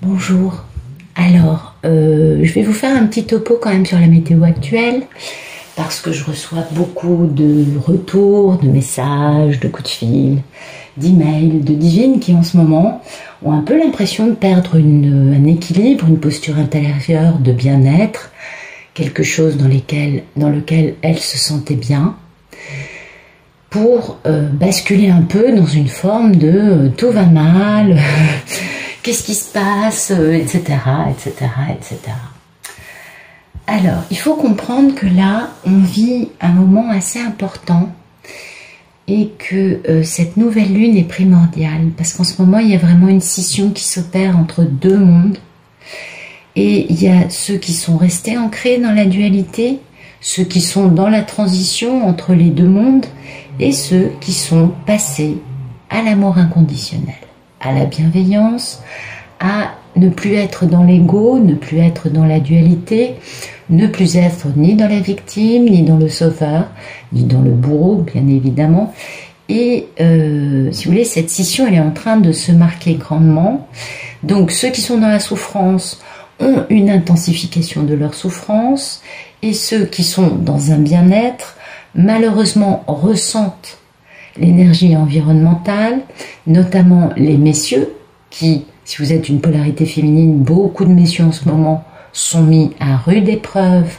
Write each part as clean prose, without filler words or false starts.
Bonjour. Alors, je vais vous faire un petit topo quand même sur la météo actuelle, parce que je reçois beaucoup de retours, de messages, de coups de fil, d'emails, de divines qui en ce moment ont un peu l'impression de perdre un équilibre, une posture intérieure de bien-être, quelque chose dans lequel elles se sentaient bien, pour basculer un peu dans une forme de tout va mal, qu'est-ce qui se passe, etc., etc., etc. Alors, il faut comprendre que là, on vit un moment assez important et que cette nouvelle lune est primordiale parce qu'en ce moment, il y a vraiment une scission qui s'opère entre deux mondes et il y a ceux qui sont restés ancrés dans la dualité, ceux qui sont dans la transition entre les deux mondes et ceux qui sont passés à l'amour inconditionnel, à la bienveillance, à ne plus être dans l'ego, ne plus être dans la dualité, ne plus être ni dans la victime, ni dans le sauveur, ni dans le bourreau, bien évidemment. Et si vous voulez, cette scission, elle est en train de se marquer grandement. Donc ceux qui sont dans la souffrance ont une intensification de leur souffrance, et ceux qui sont dans un bien-être, malheureusement, ressentent l'énergie environnementale, notamment les messieurs qui, si vous êtes une polarité féminine, beaucoup de messieurs en ce moment sont mis à rude épreuve,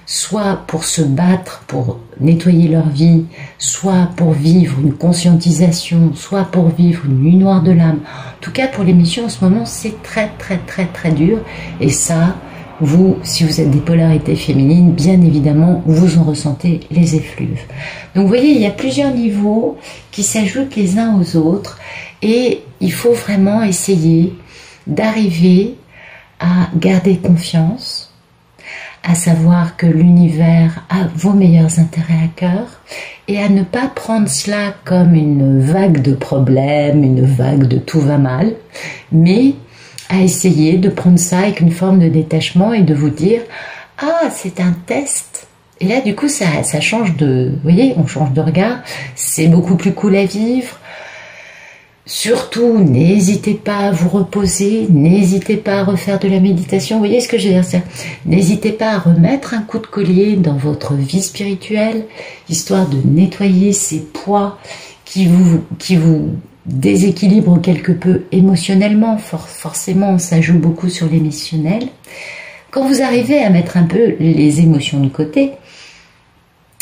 soit pour se battre, pour nettoyer leur vie, soit pour vivre une conscientisation, soit pour vivre une nuit noire de l'âme. En tout cas, pour les messieurs en ce moment, c'est très très très très dur. Et ça, vous, si vous êtes des polarités féminines, bien évidemment, vous en ressentez les effluves. Donc vous voyez, il y a plusieurs niveaux qui s'ajoutent les uns aux autres et il faut vraiment essayer d'arriver à garder confiance, à savoir que l'univers a vos meilleurs intérêts à cœur et à ne pas prendre cela comme une vague de problèmes, une vague de tout va mal, mais à essayer de prendre ça avec une forme de détachement et de vous dire « Ah, c'est un test !» Et là, du coup, ça change de... Vous voyez, on change de regard, c'est beaucoup plus cool à vivre. Surtout, n'hésitez pas à vous reposer, n'hésitez pas à refaire de la méditation. Vous voyez ce que je veux dire? N'hésitez pas à remettre un coup de collier dans votre vie spirituelle, histoire de nettoyer ces poids qui vous déséquilibrent quelque peu émotionnellement. Forcément, ça joue beaucoup sur l'émotionnel. Quand vous arrivez à mettre un peu les émotions de côté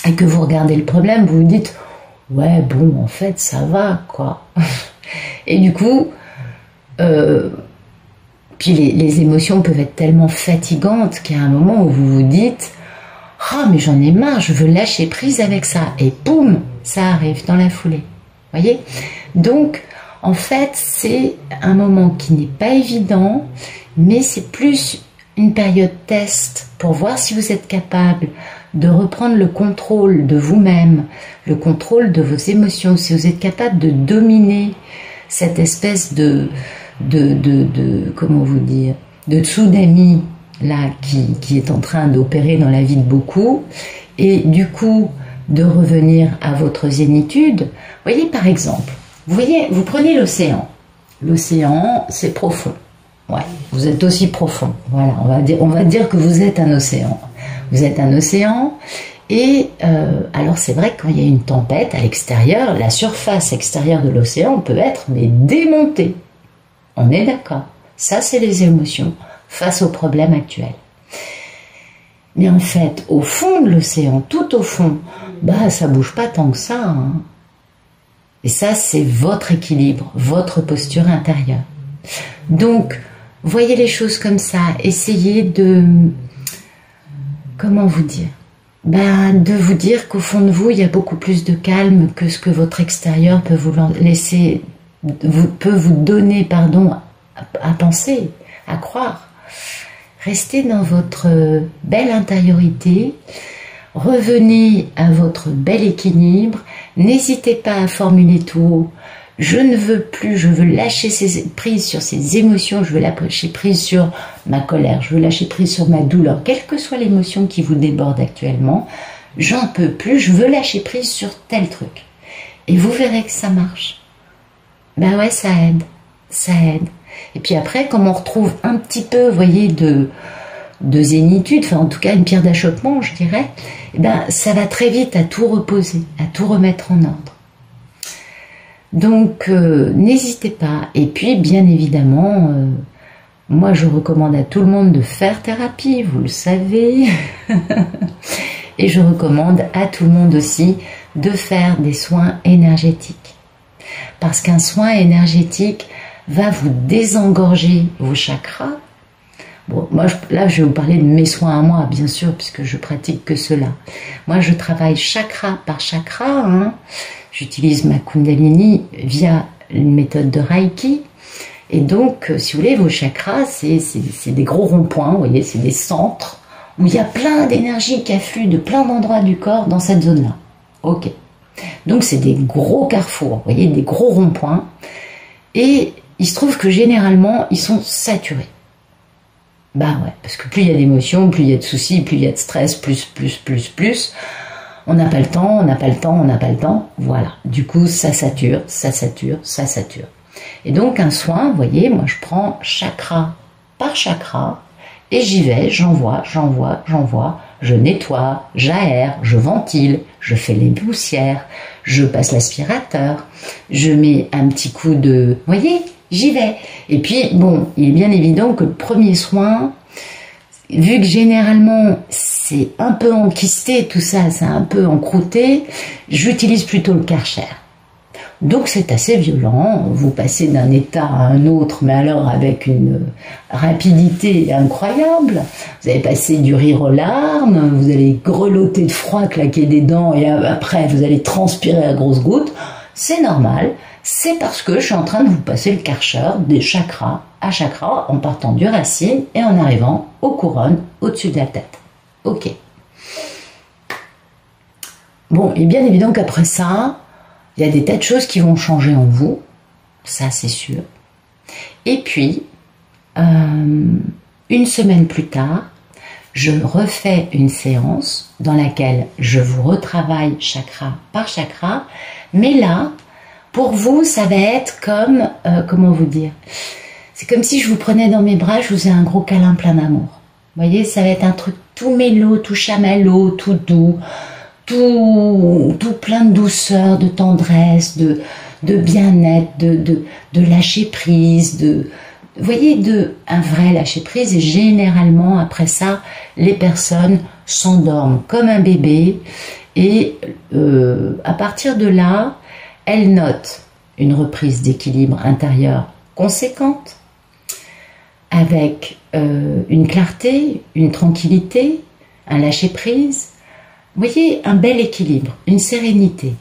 et que vous regardez le problème, vous vous dites « Ouais, bon, en fait, ça va, quoi. » Et du coup, puis les émotions peuvent être tellement fatigantes qu'il y a un moment où vous vous dites « Ah, mais j'en ai marre, je veux lâcher prise avec ça. » Et boum, ça arrive dans la foulée. Voyez? Donc, en fait, c'est un moment qui n'est pas évident, mais c'est plus une période test pour voir si vous êtes capable de reprendre le contrôle de vous-même, le contrôle de vos émotions, si vous êtes capable de dominer cette espèce de comment vous dire, de tsunami là qui est en train d'opérer dans la vie de beaucoup, et du coup de revenir à votre zénitude. Voyez par exemple, vous prenez l'océan. L'océan, c'est profond. Ouais, vous êtes aussi profond. Voilà, on va dire que vous êtes un océan. Vous êtes un océan et alors c'est vrai que quand il y a une tempête à l'extérieur, la surface extérieure de l'océan peut être démontée. On est d'accord. Ça, c'est les émotions face aux problèmes actuels. Mais en fait, au fond de l'océan, tout au fond, ça bouge pas tant que ça. Hein. Et ça, c'est votre équilibre, votre posture intérieure. Donc, voyez les choses comme ça. Essayez de... Comment vous dire? De vous dire qu'au fond de vous, il y a beaucoup plus de calme que ce que votre extérieur peut vous laisser, peut vous donner, pardon, à penser, à croire. Restez dans votre belle intériorité, revenez à votre bel équilibre, n'hésitez pas à formuler tout haut. Je ne veux plus, je veux lâcher prise sur ces émotions, je veux lâcher prise sur ma colère, je veux lâcher prise sur ma douleur, quelle que soit l'émotion qui vous déborde actuellement, j'en peux plus, je veux lâcher prise sur tel truc. Et vous verrez que ça marche. Ouais, ça aide. ça aide. Et puis après, comme on retrouve un petit peu, vous voyez, de zénitude, enfin en tout cas une pierre d'achoppement, je dirais, eh ben, ça va très vite à tout reposer, à tout remettre en ordre. Donc, n'hésitez pas. Et puis, bien évidemment, moi, je recommande à tout le monde de faire thérapie, vous le savez. Et je recommande à tout le monde aussi de faire des soins énergétiques. Parce qu'un soin énergétique va vous désengorger vos chakras. Bon, moi, là, je vais vous parler de mes soins à moi, bien sûr, puisque je pratique que cela. Moi, je travaille chakra par chakra, hein. J'utilise ma Kundalini via une méthode de Reiki. Et donc, si vous voulez, vos chakras, c'est des gros ronds-points, vous voyez, c'est des centres où il y a plein d'énergie qui afflue de plein d'endroits du corps dans cette zone-là. Ok. Donc, c'est des gros carrefours, vous voyez, des gros ronds-points. Et il se trouve que généralement, ils sont saturés. Bah ouais, parce que plus il y a d'émotions, plus il y a de soucis, plus il y a de stress, plus. On n'a pas le temps, on n'a pas le temps, on n'a pas le temps. Voilà. Du coup, ça sature, ça sature, ça sature. Et donc, un soin, vous voyez, moi, je prends chakra par chakra et j'y vais, j'envoie, je nettoie, j'aère, je ventile, je fais les poussières, je passe l'aspirateur, je mets un petit coup de... Vous voyez, j'y vais. Et puis, bon, il est bien évident que le premier soin, vu que généralement c'est un peu enquisté, tout ça, c'est un peu encrouté, j'utilise plutôt le Karcher. Donc c'est assez violent, vous passez d'un état à un autre, mais alors avec une rapidité incroyable. Vous allez passer du rire aux larmes, vous allez grelotter de froid, claquer des dents, et après vous allez transpirer à grosses gouttes. C'est normal, c'est parce que je suis en train de vous passer le Karcher des chakras à chakra, en partant du racine et en arrivant aux couronnes au-dessus de la tête. Ok. Bon, et bien évident qu'après ça, il y a des tas de choses qui vont changer en vous, ça c'est sûr. Et puis, une semaine plus tard, je refais une séance dans laquelle je vous retravaille chakra par chakra, mais là, pour vous, ça va être comme, comment vous dire, c'est comme si je vous prenais dans mes bras, je vous faisais un gros câlin plein d'amour. Vous voyez, ça va être un truc tout mélo, tout chamallow, tout doux, tout plein de douceur, de tendresse, de bien-être, de lâcher prise, vous voyez, un vrai lâcher prise. Et généralement, après ça, les personnes s'endorment comme un bébé. Et à partir de là, elles notent une reprise d'équilibre intérieur conséquente, avec une clarté, une tranquillité, un lâcher-prise. Vous voyez, un bel équilibre, une sérénité.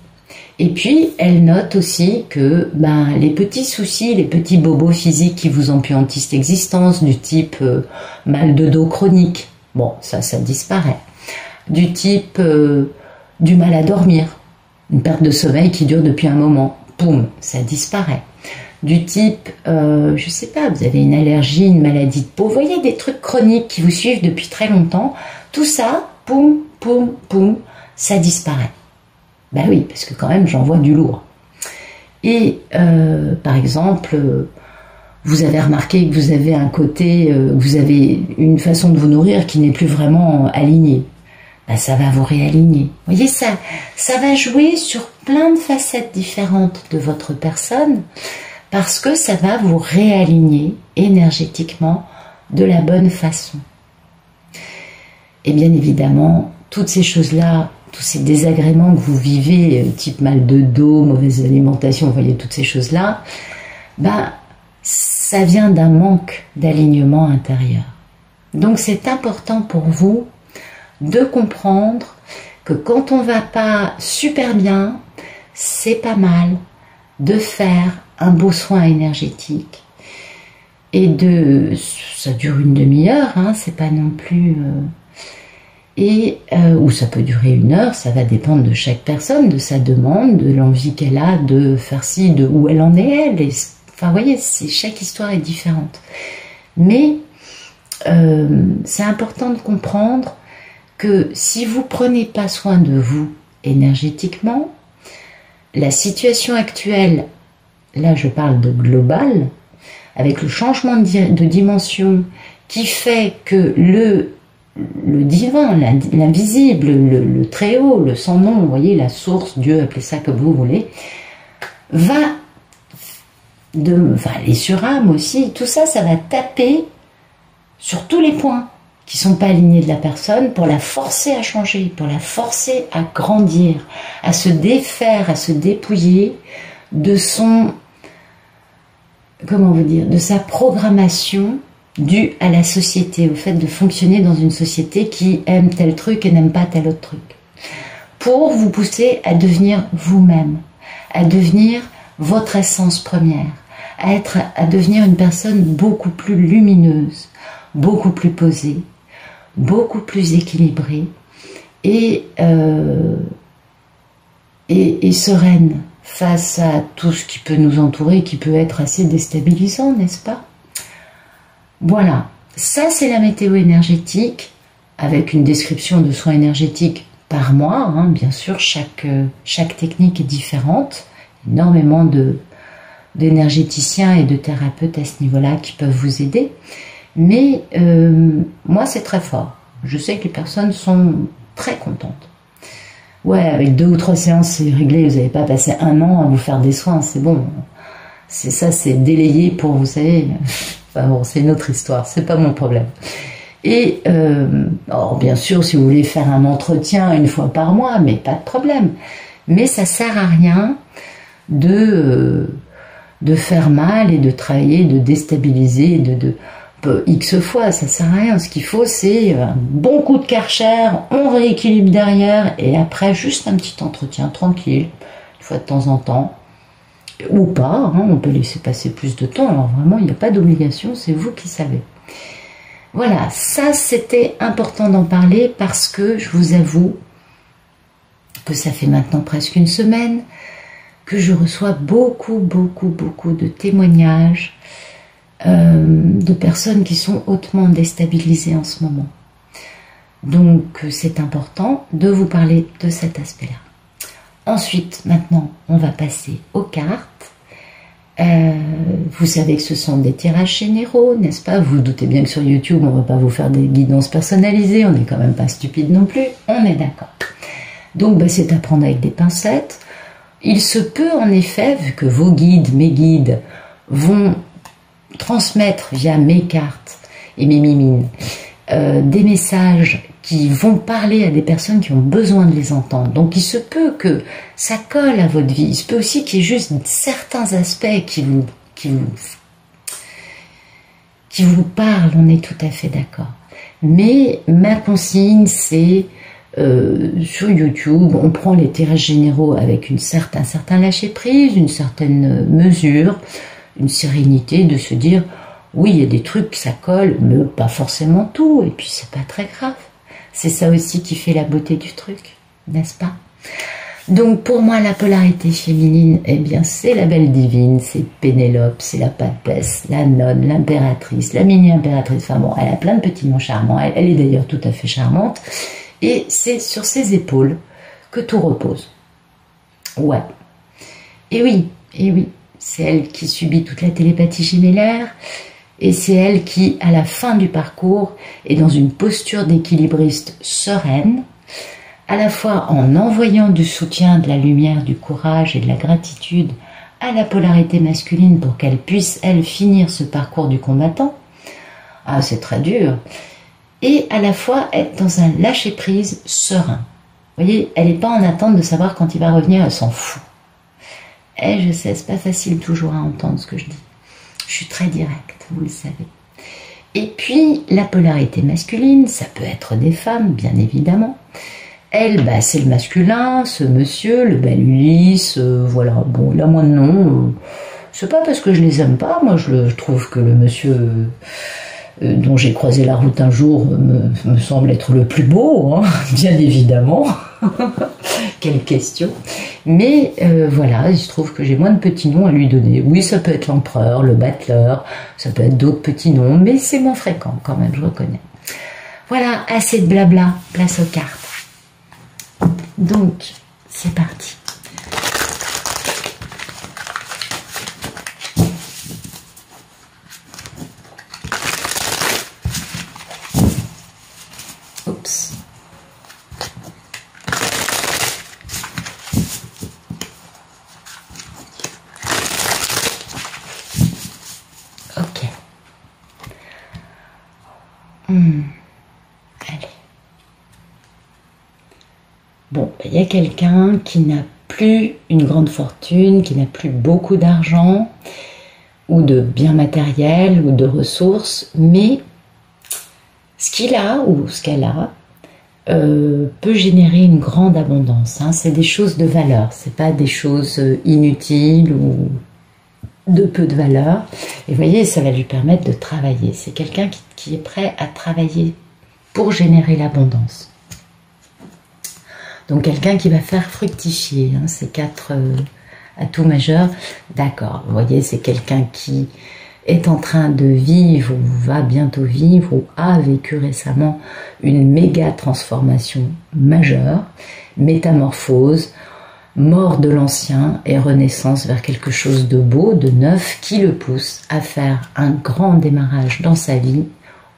Et puis, elle note aussi que les petits soucis, les petits bobos physiques qui vous empuantissent l'existence, du type mal de dos chronique, bon, ça disparaît. Du type du mal à dormir, une perte de sommeil qui dure depuis un moment, poum, ça disparaît. Du type, je sais pas, vous avez une allergie, une maladie de peau, vous voyez des trucs chroniques qui vous suivent depuis très longtemps, tout ça, poum, poum, poum, ça disparaît. Ben oui, parce que quand même, j'en vois du lourd. Et par exemple, vous avez remarqué que vous avez un côté, vous avez une façon de vous nourrir qui n'est plus vraiment alignée. Ben, ça va vous réaligner. Vous voyez, ça va jouer sur plein de facettes différentes de votre personne, parce que ça va vous réaligner énergétiquement de la bonne façon. Et bien évidemment, toutes ces choses-là, tous ces désagréments que vous vivez, type mal de dos, mauvaise alimentation, vous voyez toutes ces choses-là, ça vient d'un manque d'alignement intérieur. Donc c'est important pour vous de comprendre que quand on va pas super bien, c'est pas mal de faire un beau soin énergétique. Et ça dure une demi-heure, hein, c'est pas non plus... ou ça peut durer 1 heure, ça va dépendre de chaque personne, de sa demande, de l'envie qu'elle a de faire ci, de où elle en est elle. Enfin, vous voyez, chaque histoire est différente. Mais c'est important de comprendre que si vous prenez pas soin de vous énergétiquement, la situation actuelle, là je parle de global, avec le changement de dimension qui fait que le divin, l'invisible, le très haut, le sans nom, vous voyez, la source, Dieu, appelez ça comme vous voulez, les surâmes aussi, tout ça, ça va taper sur tous les points qui ne sont pas alignés de la personne pour la forcer à changer, pour la forcer à grandir, à se défaire, à se dépouiller de son, comment vous dire, de sa programmation due à la société, au fait de fonctionner dans une société qui aime tel truc et n'aime pas tel autre truc. Pour vous pousser à devenir vous-même, à devenir votre essence première, à devenir une personne beaucoup plus lumineuse, beaucoup plus posée, beaucoup plus équilibrée et sereine face à tout ce qui peut nous entourer, qui peut être assez déstabilisant, n'est-ce pas? Voilà, ça c'est la météo énergétique, avec une description de soins énergétiques par mois, hein, bien sûr, chaque technique est différente, énormément d'énergéticiens et de thérapeutes à ce niveau-là qui peuvent vous aider, mais moi c'est très fort, je sais que les personnes sont très contentes. Ouais, avec 2 ou 3 séances c'est réglé, vous n'avez pas passé 1 an à vous faire des soins, c'est bon, c'est délayé pour, vous savez... Enfin bon, c'est une autre histoire, c'est pas mon problème. Et, alors bien sûr, si vous voulez faire un entretien 1 fois par mois, mais pas de problème. Mais ça sert à rien de faire mal et de travailler, de déstabiliser, X fois, ça sert à rien. Ce qu'il faut, c'est un bon coup de Karcher, on rééquilibre derrière, et après, juste un petit entretien tranquille, 1 fois de temps en temps. Ou pas, hein, on peut laisser passer plus de temps, alors vraiment il n'y a pas d'obligation, c'est vous qui savez. Voilà, ça c'était important d'en parler parce que je vous avoue que ça fait maintenant presque 1 semaine que je reçois beaucoup de témoignages de personnes qui sont hautement déstabilisées en ce moment. Donc c'est important de vous parler de cet aspect-là. Ensuite, maintenant, on va passer aux cartes. Vous savez que ce sont des tirages généraux, n'est-ce pas? Vous vous doutez bien que sur YouTube, on ne va pas vous faire des guidances personnalisées, on n'est quand même pas stupide non plus, on est d'accord. Donc, c'est à prendre avec des pincettes. Il se peut, en effet, vu que vos guides, mes guides, vont transmettre via mes cartes et mes mimines des messages qui vont parler à des personnes qui ont besoin de les entendre. Donc il se peut que ça colle à votre vie. Il se peut aussi qu'il y ait juste certains aspects qui vous parlent, on est tout à fait d'accord. Mais ma consigne, c'est sur YouTube, on prend les tirages généraux avec un certain lâcher-prise, une certaine mesure, une sérénité de se dire oui, il y a des trucs, ça colle, mais pas forcément tout, et puis c'est pas très grave. C'est ça aussi qui fait la beauté du truc, n'est-ce pas? Donc pour moi, la polarité féminine, eh bien c'est la belle divine, c'est Pénélope, c'est la papesse, la nonne, l'impératrice, la mini-impératrice, enfin bon, elle a plein de petits noms charmants, elle est d'ailleurs tout à fait charmante, et c'est sur ses épaules que tout repose. Ouais. Et oui, c'est elle qui subit toute la télépathie gémellaire, et c'est elle qui, à la fin du parcours, est dans une posture d'équilibriste sereine, à la fois en envoyant du soutien, de la lumière, du courage et de la gratitude à la polarité masculine pour qu'elle puisse, elle, finir ce parcours du combattant. Ah, c'est très dur. Et à la fois être dans un lâcher-prise serein. Vous voyez, elle n'est pas en attente de savoir quand il va revenir, elle s'en fout. Et je sais, c'est pas facile toujours à entendre ce que je dis. Je suis très directe, vous le savez. Et puis, la polarité masculine, ça peut être des femmes, bien évidemment. Elle, c'est le masculin, ce monsieur, le bel Ulysse, voilà. Bon, il a moins de noms. C'est pas parce que je les aime pas, moi je trouve que le monsieur dont j'ai croisé la route un jour me semble être le plus beau, hein, bien évidemment. Quelle question. Mais voilà, il se trouve que j'ai moins de petits noms à lui donner. Oui, ça peut être l'empereur, le battleur, ça peut être d'autres petits noms, mais c'est moins fréquent quand même, je reconnais. Voilà, assez de blabla, place aux cartes. Donc, c'est parti. Allez. Bon, il y a quelqu'un qui n'a plus une grande fortune, qui n'a plus beaucoup d'argent, ou de biens matériels, ou de ressources, mais ce qu'il a, ou ce qu'elle a, peut générer une grande abondance. Hein. C'est des choses de valeur, c'est pas des choses inutiles ou de peu de valeur. Et vous voyez, ça va lui permettre de travailler. C'est quelqu'un qui est prêt à travailler pour générer l'abondance. Donc quelqu'un qui va faire fructifier ces 4 atouts majeurs. D'accord, vous voyez, c'est quelqu'un qui est en train de vivre ou va bientôt vivre ou a vécu récemment une méga transformation majeure, métamorphose, mort de l'ancien et renaissance vers quelque chose de beau, de neuf, qui le pousse à faire un grand démarrage dans sa vie.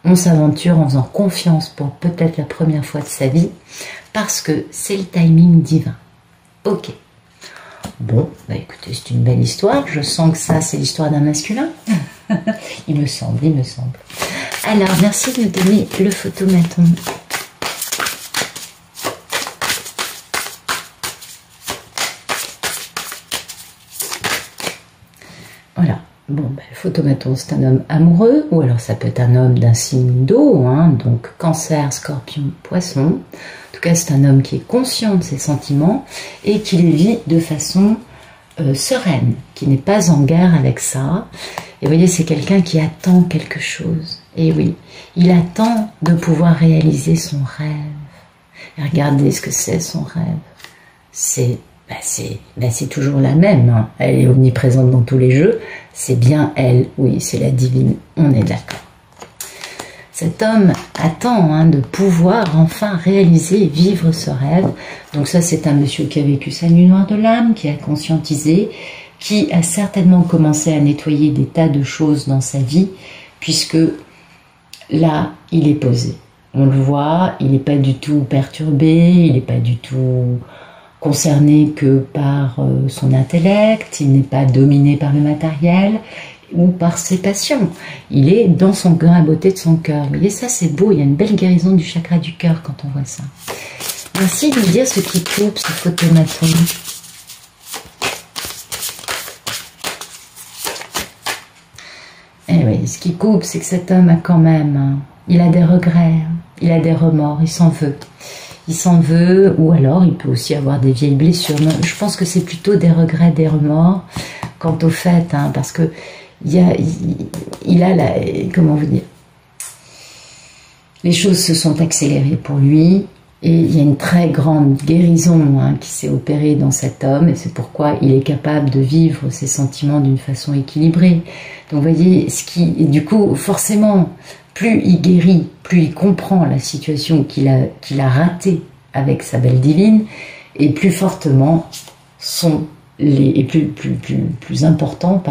On s'aventure en faisant confiance pour peut-être la première fois de sa vie, parce que c'est le timing divin. Ok. Bon, bah écoutez, c'est une belle histoire. Je sens que ça, c'est l'histoire d'un masculin. Il me semble, il me semble. Alors, merci de me donner le photomaton. Voilà. Bon, ben, le photomaton, c'est un homme amoureux, ou alors ça peut être un homme d'un signe d'eau, hein, donc Cancer, Scorpion, Poisson. En tout cas, c'est un homme qui est conscient de ses sentiments et qui les vit de façon sereine, qui n'est pas en guerre avec ça. Et vous voyez, c'est quelqu'un qui attend quelque chose. Et oui, il attend de pouvoir réaliser son rêve. Et regardez ce que c'est son rêve. C'est toujours la même, hein. Elle est omniprésente dans tous les jeux, c'est bien elle, oui, c'est la divine, on est d'accord. Cet homme attend de pouvoir enfin réaliser et vivre ce rêve. Donc ça, c'est un monsieur qui a vécu sa nuit noire de l'âme, qui a conscientisé, qui a certainement commencé à nettoyer des tas de choses dans sa vie, puisque là, il est posé. On le voit, il n'est pas du tout perturbé, il n'est pas du tout concerné que par son intellect, il n'est pas dominé par le matériel ou par ses passions. Il est dans son grain à beauté de son cœur. Vous voyez, ça c'est beau, il y a une belle guérison du chakra du cœur quand on voit ça. Merci de me dire ce qui coupe ce photomaton. Eh oui, ce qui coupe, c'est que cet homme a quand même, il a des regrets, il a des remords, il s'en veut. Il s'en veut, ou alors il peut aussi avoir des vieilles blessures. Non, je pense que c'est plutôt des regrets, des remords, quant au fait, parce que il a la, comment vous dire, les choses se sont accélérées pour lui, et il y a une très grande guérison qui s'est opérée dans cet homme, et c'est pourquoi il est capable de vivre ses sentiments d'une façon équilibrée. Donc vous voyez, et du coup, forcément, plus il guérit, plus il comprend la situation qu'il a ratée avec sa belle divine, et plus fortement plus importants,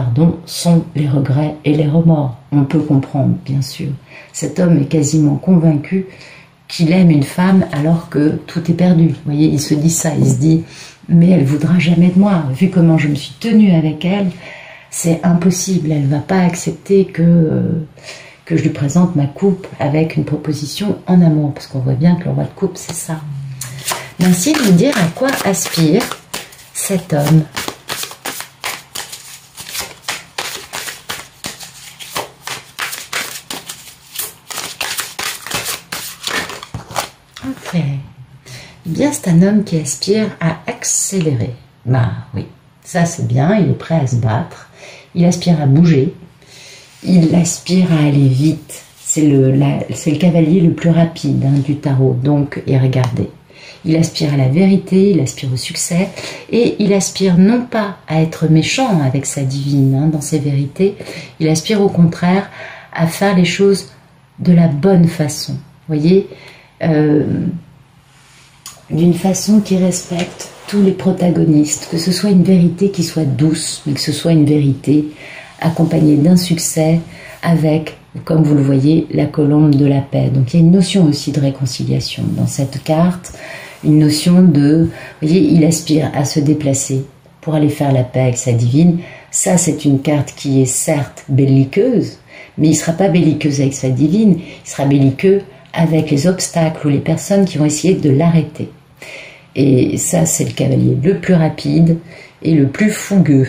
sont les regrets et les remords. On peut comprendre, bien sûr. Cet homme est quasiment convaincu qu'il aime une femme alors que tout est perdu. Vous voyez, il se dit ça, il se dit « mais elle voudra jamais de moi, vu comment je me suis tenue avec elle, c'est impossible, elle ne va pas accepter que je lui présente ma coupe avec une proposition en amour, parce qu'on voit bien que le roi de coupe, c'est ça. » Merci de me dire à quoi aspire cet homme. Ok. Eh bien, c'est un homme qui aspire à accélérer. Bah oui, ça c'est bien, il est prêt à se battre, il aspire à bouger, il aspire à aller vite. C'est le cavalier le plus rapide du tarot. Donc, et regardez, il aspire à la vérité, il aspire au succès, et il aspire non pas à être méchant avec sa divine dans ses vérités, il aspire au contraire à faire les choses de la bonne façon. Vous voyez, d'une façon qui respecte tous les protagonistes, que ce soit une vérité qui soit douce, mais que ce soit une vérité accompagnée d'un succès avec, comme vous le voyez, la colombe de la paix. Donc il y a une notion aussi de réconciliation dans cette carte, une notion de, vous voyez, il aspire à se déplacer pour aller faire la paix avec sa divine. Ça, c'est une carte qui est certes belliqueuse, Mais il ne sera pas belliqueux avec sa divine, il sera belliqueux avec les obstacles ou les personnes qui vont essayer de l'arrêter. Et ça, c'est le cavalier le plus rapide et le plus fougueux.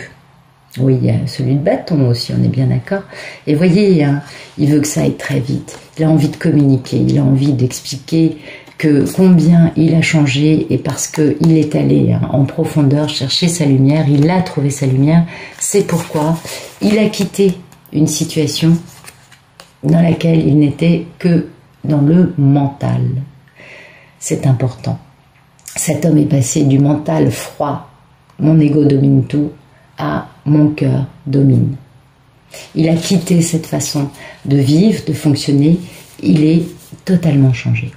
Oui, il y a celui de bâton aussi, on est bien d'accord. Et voyez, hein, il veut que ça aille très vite. Il a envie de communiquer, il a envie d'expliquer que combien il a changé, et parce qu'il est allé en profondeur chercher sa lumière, il a trouvé sa lumière, c'est pourquoi il a quitté une situation dans laquelle il n'était que dans le mental. C'est important. Cet homme est passé du mental froid, mon ego domine tout, à mon cœur domine. Il a quitté cette façon de vivre, de fonctionner, il est totalement changé.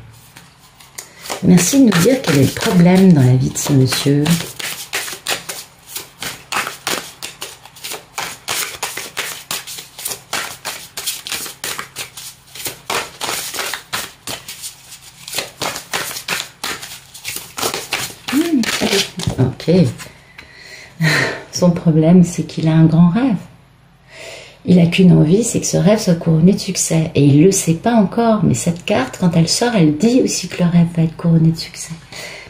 Merci de nous dire quel est le problème dans la vie de ce monsieur. Ok. Son problème, c'est qu'il a un grand rêve. Il n'a qu'une envie, c'est que ce rêve soit couronné de succès. Et il ne le sait pas encore, mais cette carte, quand elle sort, elle dit aussi que le rêve va être couronné de succès.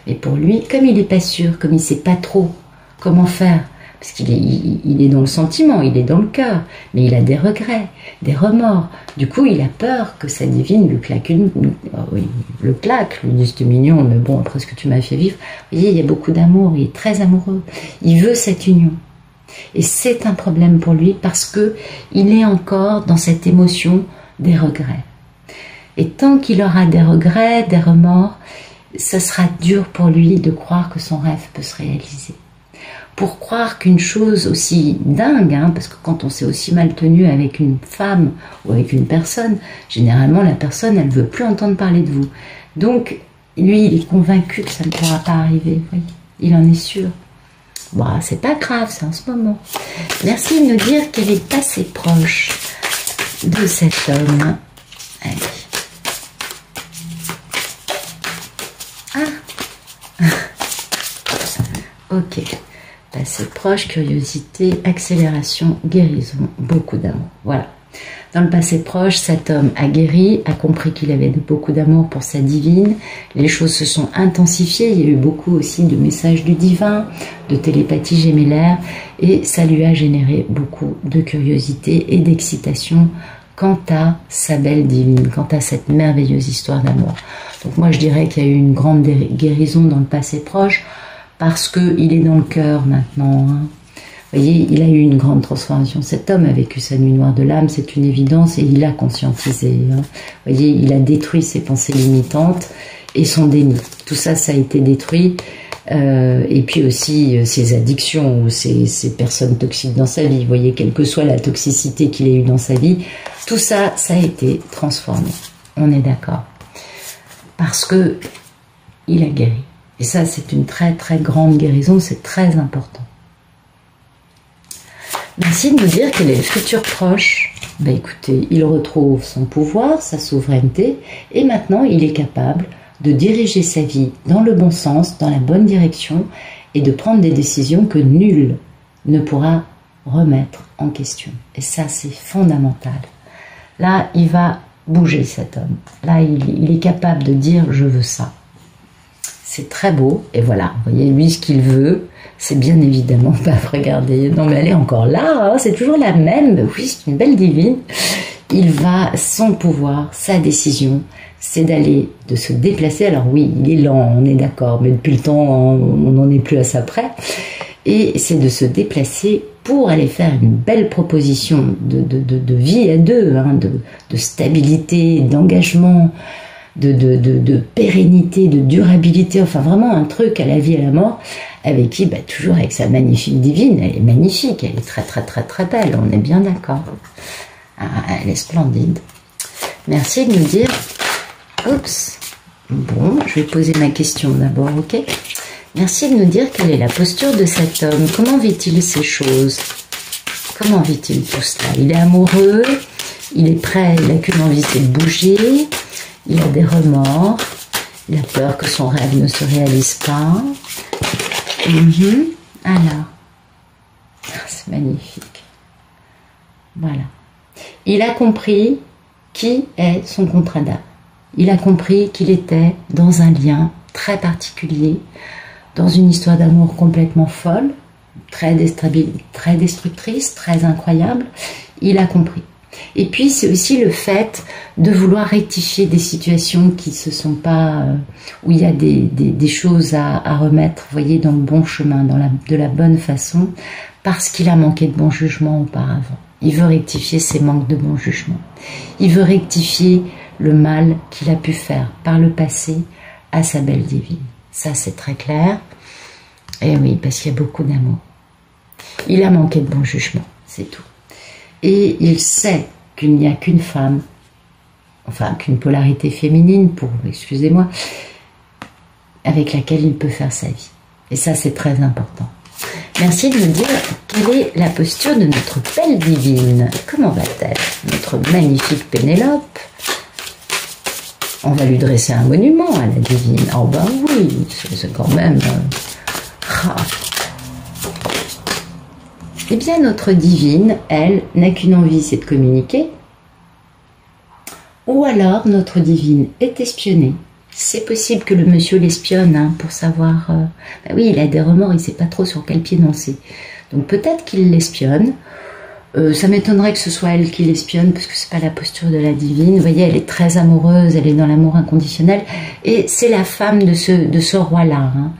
Mais pour lui, comme il n'est pas sûr, comme il ne sait pas trop comment faire, parce qu'il est, il est dans le sentiment, il est dans le cœur, mais il a des regrets, des remords. Du coup, il a peur que sa divine lui claque oui, le claque, lui dise c'est mignon, mais bon, après ce que tu m'as fait vivre, vous voyez, il y a beaucoup d'amour, il est très amoureux. Il veut cette union. Et c'est un problème pour lui parce que il est encore dans cette émotion des regrets. Et tant qu'il aura des regrets, des remords, ça sera dur pour lui de croire que son rêve peut se réaliser. Pour croire qu'une chose aussi dingue, hein, parce que quand on s'est aussi mal tenu avec une femme ou avec une personne, généralement la personne, elle ne veut plus entendre parler de vous. Donc, lui, il est convaincu que ça ne pourra pas arriver. Oui, il en est sûr. Bon, c'est pas grave, c'est en ce moment. Merci de nous dire quel est le passé proche de cet homme. Allez. Ah. Ok. Passé proche, curiosité, accélération, guérison, beaucoup d'amour. Voilà. Dans le passé proche, cet homme a guéri, a compris qu'il avait beaucoup d'amour pour sa divine. Les choses se sont intensifiées. Il y a eu beaucoup aussi de messages du divin, de télépathie gémellaire. Et ça lui a généré beaucoup de curiosité et d'excitation quant à sa belle divine, quant à cette merveilleuse histoire d'amour. Donc moi, je dirais qu'il y a eu une grande guérison dans le passé proche parce qu'il est dans le cœur maintenant, hein. Vous voyez, il a eu une grande transformation. Cet homme a vécu sa nuit noire de l'âme, c'est une évidence, et il a conscientisé. Hein. Vous voyez, il a détruit ses pensées limitantes et son déni. Tout ça, ça a été détruit. Et puis aussi ses addictions ou ses personnes toxiques dans sa vie. Vous voyez, quelle que soit la toxicité qu'il ait eue dans sa vie, tout ça, ça a été transformé. On est d'accord. Parce que il a guéri. Et ça, c'est une très très grande guérison, c'est très important. Merci de nous dire quel est le futur proche. Ben écoutez, il retrouve son pouvoir, sa souveraineté, et maintenant il est capable de diriger sa vie dans le bon sens, dans la bonne direction, et de prendre des décisions que nul ne pourra remettre en question. Et ça, c'est fondamental. Là, il va bouger cet homme. Là, il est capable de dire « je veux ça ». C'est très beau, et voilà, vous voyez, lui, ce qu'il veut, c'est bien évidemment, regardez, non mais elle est encore là, hein, c'est toujours la même, oui, c'est une belle divine. Il va, son pouvoir, sa décision, c'est d'aller, de se déplacer. Alors oui, il est lent, on est d'accord, mais depuis le temps, on n'en est plus à ça près. Et c'est de se déplacer pour aller faire une belle proposition de vie à deux, hein, de stabilité, d'engagement, de pérennité, de durabilité, enfin vraiment un truc à la vie et à la mort, avec qui, bah, toujours avec sa magnifique divine, elle est magnifique, elle est très très très très belle, on est bien d'accord. Ah, elle est splendide. Merci de nous dire, oups, bon, je vais poser ma question d'abord, ok? Merci de nous dire quelle est la posture de cet homme, comment vit-il ces choses? Comment vit-il tout cela? Il est amoureux, il est prêt, il n'a qu'une envie, c'est de bouger. Il a des remords, il a peur que son rêve ne se réalise pas. Alors, c'est magnifique. Voilà. Il a compris qui est son contrat d'âme. Il a compris qu'il était dans un lien très particulier, dans une histoire d'amour complètement folle, très destructrice, très incroyable. Il a compris. Et puis c'est aussi le fait de vouloir rectifier des situations qui se sont pas, où il y a des choses à remettre, vous voyez, dans le bon chemin, de la bonne façon, parce qu'il a manqué de bon jugement auparavant. Il veut rectifier ses manques de bon jugement. Il veut rectifier le mal qu'il a pu faire par le passé à sa belle divine. Ça c'est très clair. Et oui, parce qu'il y a beaucoup d'amour. Il a manqué de bon jugement, c'est tout. Et il sait qu'il n'y a qu'une femme, enfin qu'une polarité féminine, excusez-moi, avec laquelle il peut faire sa vie. Et ça, c'est très important. Merci de me dire quelle est la posture de notre belle divine. Comment va-t-elle, notre magnifique Pénélope? On va lui dresser un monument à la divine. Oh ben oui, c'est quand même... Eh bien, notre divine, elle, n'a qu'une envie, c'est de communiquer. Ou alors, notre divine est espionnée. C'est possible que le monsieur l'espionne, hein, pour savoir... Ben oui, il a des remords, il ne sait pas trop sur quel pied danser. Donc peut-être qu'il l'espionne. Ça m'étonnerait que ce soit elle qui l'espionne, parce que c'est pas la posture de la divine. Vous voyez, elle est très amoureuse, elle est dans l'amour inconditionnel. Et c'est la femme de ce roi-là. Hein.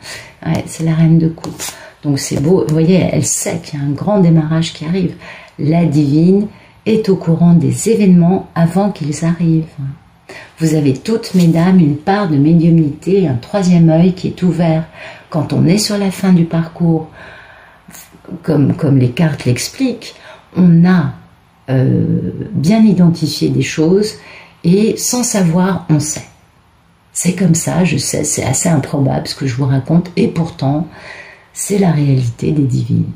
Ouais, c'est la reine de coupe. Donc c'est beau, vous voyez, elle sait qu'il y a un grand démarrage qui arrive. La divine est au courant des événements avant qu'ils arrivent. Vous avez toutes, mesdames, une part de médiumnité, un troisième œil qui est ouvert. Quand on est sur la fin du parcours, comme les cartes l'expliquent, on a bien identifié des choses et sans savoir, on sait. C'est comme ça, je sais, c'est assez improbable ce que je vous raconte et pourtant, c'est la réalité des divines.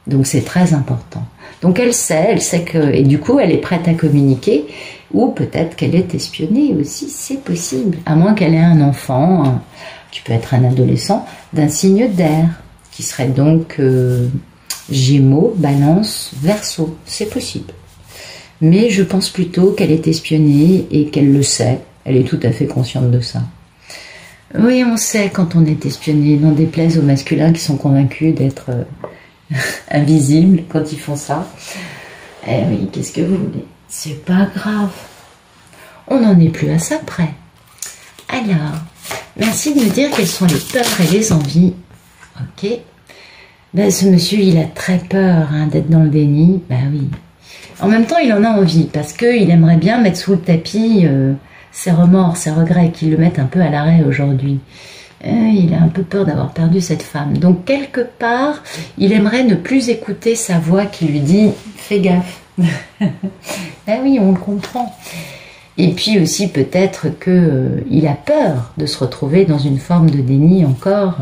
Donc c'est très important. Donc elle sait que... Et du coup, elle est prête à communiquer, ou peut-être qu'elle est espionnée aussi, c'est possible. À moins qu'elle ait un enfant, qui peut être un adolescent, d'un signe d'air, qui serait donc Gémeaux, Balance, Verseau. C'est possible. Mais je pense plutôt qu'elle est espionnée et qu'elle le sait. Elle est tout à fait consciente de ça. Oui, on sait quand on est espionné, n'en déplaise aux masculins qui sont convaincus d'être invisibles quand ils font ça. Eh oui, qu'est-ce que vous voulez? C'est pas grave. On n'en est plus à ça près. Alors, merci de me dire quelles sont les peurs et les envies. Ok. Ben, ce monsieur, il a très peur hein, d'être dans le déni. Ben oui. En même temps, il en a envie parce qu'il aimerait bien mettre sous le tapis... ses remords, ses regrets qui le mettent un peu à l'arrêt aujourd'hui. Il a un peu peur d'avoir perdu cette femme. Donc, quelque part, il aimerait ne plus écouter sa voix qui lui dit « Fais gaffe ». Ben oui, on le comprend. Et puis aussi, peut-être qu'il a peur de se retrouver dans une forme de déni encore.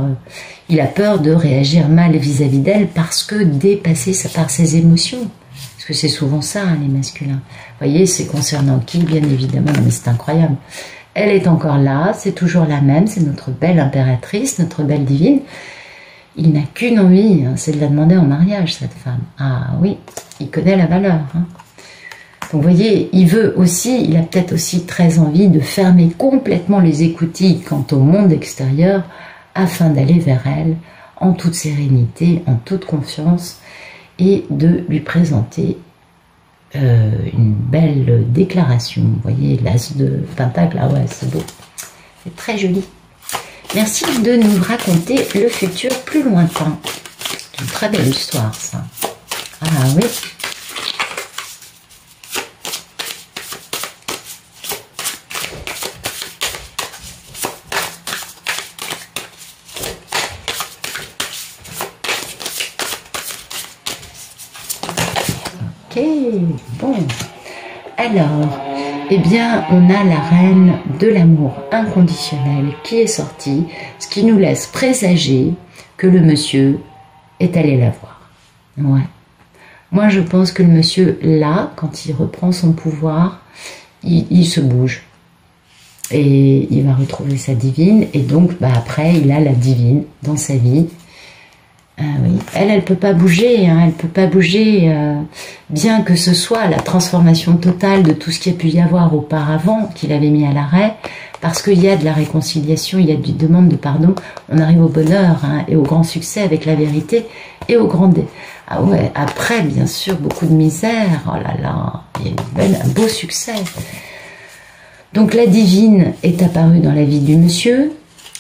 Il a peur de réagir mal vis-à-vis d'elle parce que dépassé par ses émotions. Parce que c'est souvent ça, hein, les masculins. Vous voyez, c'est concernant qui, bien évidemment, mais c'est incroyable. Elle est encore là, c'est toujours la même, c'est notre belle impératrice, notre belle divine. Il n'a qu'une envie, hein, c'est de la demander en mariage, cette femme. Ah oui, il connaît la valeur. Hein. Donc vous voyez, il a peut-être aussi très envie de fermer complètement les écoutilles quant au monde extérieur, afin d'aller vers elle, en toute sérénité, en toute confiance, et de lui présenter une belle déclaration. Vous voyez, l'as de pentacle, ah ouais, c'est beau. C'est très joli. Merci de nous raconter le futur plus lointain. C'est une très belle histoire, ça. Ah oui. Ok, bon. Alors, eh bien, on a la reine de l'amour inconditionnel qui est sortie, ce qui nous laisse présager que le monsieur est allé la voir. Ouais. Moi, je pense que le monsieur, là, quand il reprend son pouvoir, il se bouge. Et il va retrouver sa divine. Et donc, bah, après, il a la divine dans sa vie. Ah oui, elle peut pas bouger, hein, elle peut pas bouger, bien que ce soit la transformation totale de tout ce qu'il y a pu y avoir auparavant, qu'il avait mis à l'arrêt, parce qu'il y a de la réconciliation, il y a des demandes de pardon, on arrive au bonheur, hein, et au grand succès avec la vérité, et au grand dé. Ah ouais, après, bien sûr, beaucoup de misère, oh là là, il y a un beau succès. Donc la divine est apparue dans la vie du monsieur,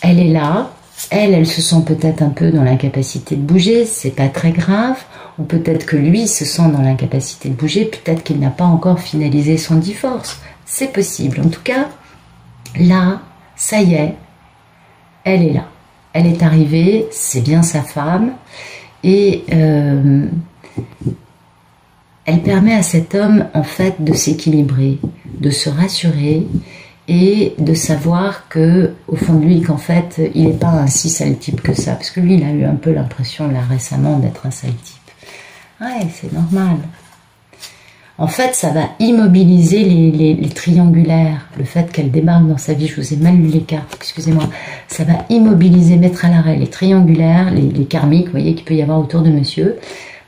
elle est là, elle se sent peut-être un peu dans l'incapacité de bouger, c'est pas très grave, ou peut-être que lui se sent dans l'incapacité de bouger, peut-être qu'il n'a pas encore finalisé son divorce, c'est possible. En tout cas, là, ça y est, elle est là, elle est arrivée, c'est bien sa femme, et elle permet à cet homme, en fait, de s'équilibrer, de se rassurer, et de savoir que au fond de lui qu'en fait il n'est pas un si sale type que ça, parce que lui il a eu un peu l'impression là récemment d'être un sale type. Ouais, c'est normal. En fait ça va immobiliser les triangulaires, le fait qu'elle débarque dans sa vie, je vous ai mal lu les cartes, excusez-moi, ça va immobiliser, mettre à l'arrêt les triangulaires, les karmiques, vous voyez qu'il peut y avoir autour de monsieur,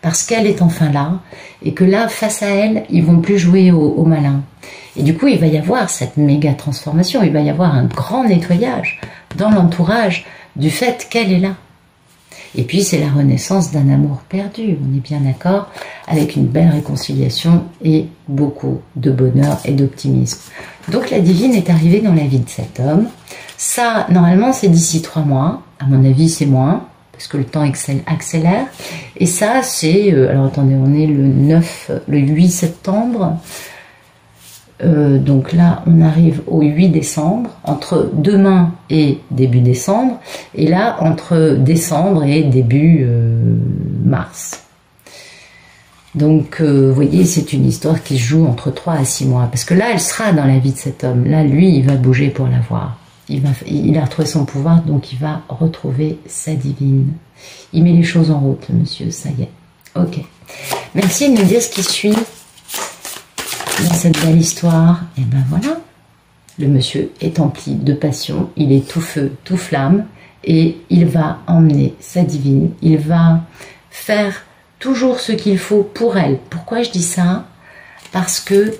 parce qu'elle est enfin là, et que là face à elle ils vont plus jouer au malin. Et du coup, il va y avoir cette méga transformation, il va y avoir un grand nettoyage dans l'entourage du fait qu'elle est là. Et puis, c'est la renaissance d'un amour perdu, on est bien d'accord, avec une belle réconciliation et beaucoup de bonheur et d'optimisme. Donc, la divine est arrivée dans la vie de cet homme. Ça, normalement, c'est d'ici 3 mois. À mon avis, c'est moins, parce que le temps accélère. Et ça, c'est... alors, attendez, on est le 8 septembre... donc là on arrive au 8 décembre, entre demain et début décembre, et là entre décembre et début mars. Donc vous voyez, c'est une histoire qui se joue entre 3 à 6 mois, parce que là elle sera dans la vie de cet homme, là lui il va bouger pour la voir, il a retrouvé son pouvoir, donc il va retrouver sa divine, il met les choses en route le monsieur, ça y est. Ok, merci de me dire ce qui suit dans cette belle histoire. Et ben voilà, le monsieur est empli de passion, il est tout feu, tout flamme, et il va emmener sa divine, il va faire toujours ce qu'il faut pour elle. Pourquoi je dis ça? Parce que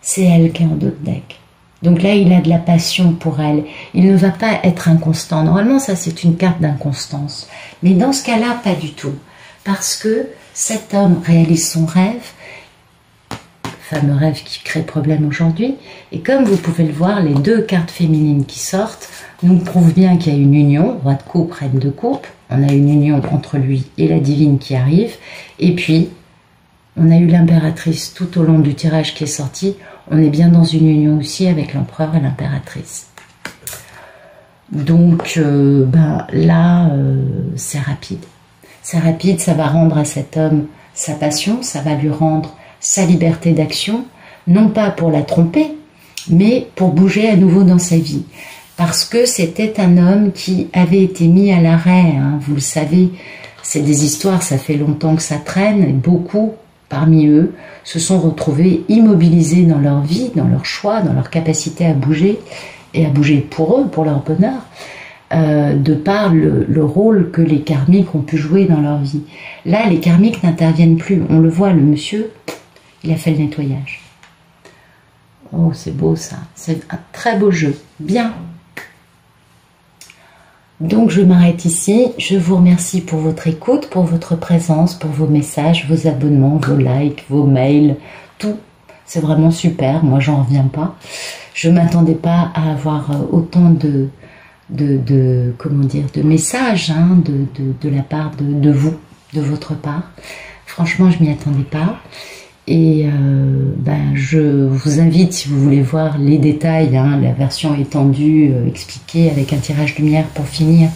c'est elle qui est en dos de deck. Donc là, il a de la passion pour elle. Il ne va pas être inconstant. Normalement, ça, c'est une carte d'inconstance. Mais dans ce cas-là, pas du tout. Parce que cet homme réalise son rêve, fameux rêve qui crée problème aujourd'hui, et comme vous pouvez le voir, les 2 cartes féminines qui sortent nous prouvent bien qu'il y a une union, roi de coupe, reine de coupe, on a une union entre lui et la divine qui arrive, et puis on a eu l'impératrice tout au long du tirage qui est sorti, on est bien dans une union aussi avec l'empereur et l'impératrice. Donc là, c'est rapide, ça va rendre à cet homme sa passion, ça va lui rendre sa liberté d'action, non pas pour la tromper, mais pour bouger à nouveau dans sa vie. Parce que c'était un homme qui avait été mis à l'arrêt, hein, vous le savez, c'est des histoires, ça fait longtemps que ça traîne, et beaucoup parmi eux se sont retrouvés immobilisés dans leur vie, dans leur choix, dans leur capacité à bouger, et à bouger pour eux, pour leur bonheur, de par le rôle que les karmiques ont pu jouer dans leur vie. Là, les karmiques n'interviennent plus, on le voit, le monsieur... il a fait le nettoyage. Oh, c'est beau ça. C'est un très beau jeu. Bien. Donc, je m'arrête ici. Je vous remercie pour votre écoute, pour votre présence, pour vos messages, vos abonnements, vos likes, vos mails, tout. C'est vraiment super. Moi, j'en reviens pas. Je ne m'attendais pas à avoir autant de messages hein, de la part de vous, de votre part. Franchement, je m'y attendais pas. Et je vous invite, si vous voulez voir les détails, hein, la version étendue, expliquée avec un tirage lumière pour finir,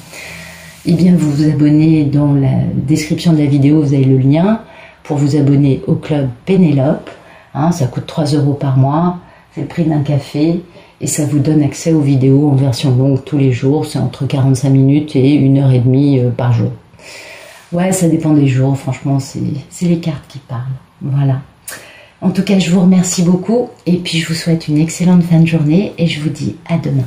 eh bien vous vous abonnez dans la description de la vidéo, vous avez le lien pour vous abonner au club Pénélope. Hein, ça coûte 3 € par mois, c'est le prix d'un café, et ça vous donne accès aux vidéos en version longue tous les jours, c'est entre 45 minutes et 1h30 par jour. Ouais, ça dépend des jours, franchement, c'est les cartes qui parlent. Voilà. En tout cas, je vous remercie beaucoup et puis je vous souhaite une excellente fin de journée et je vous dis à demain.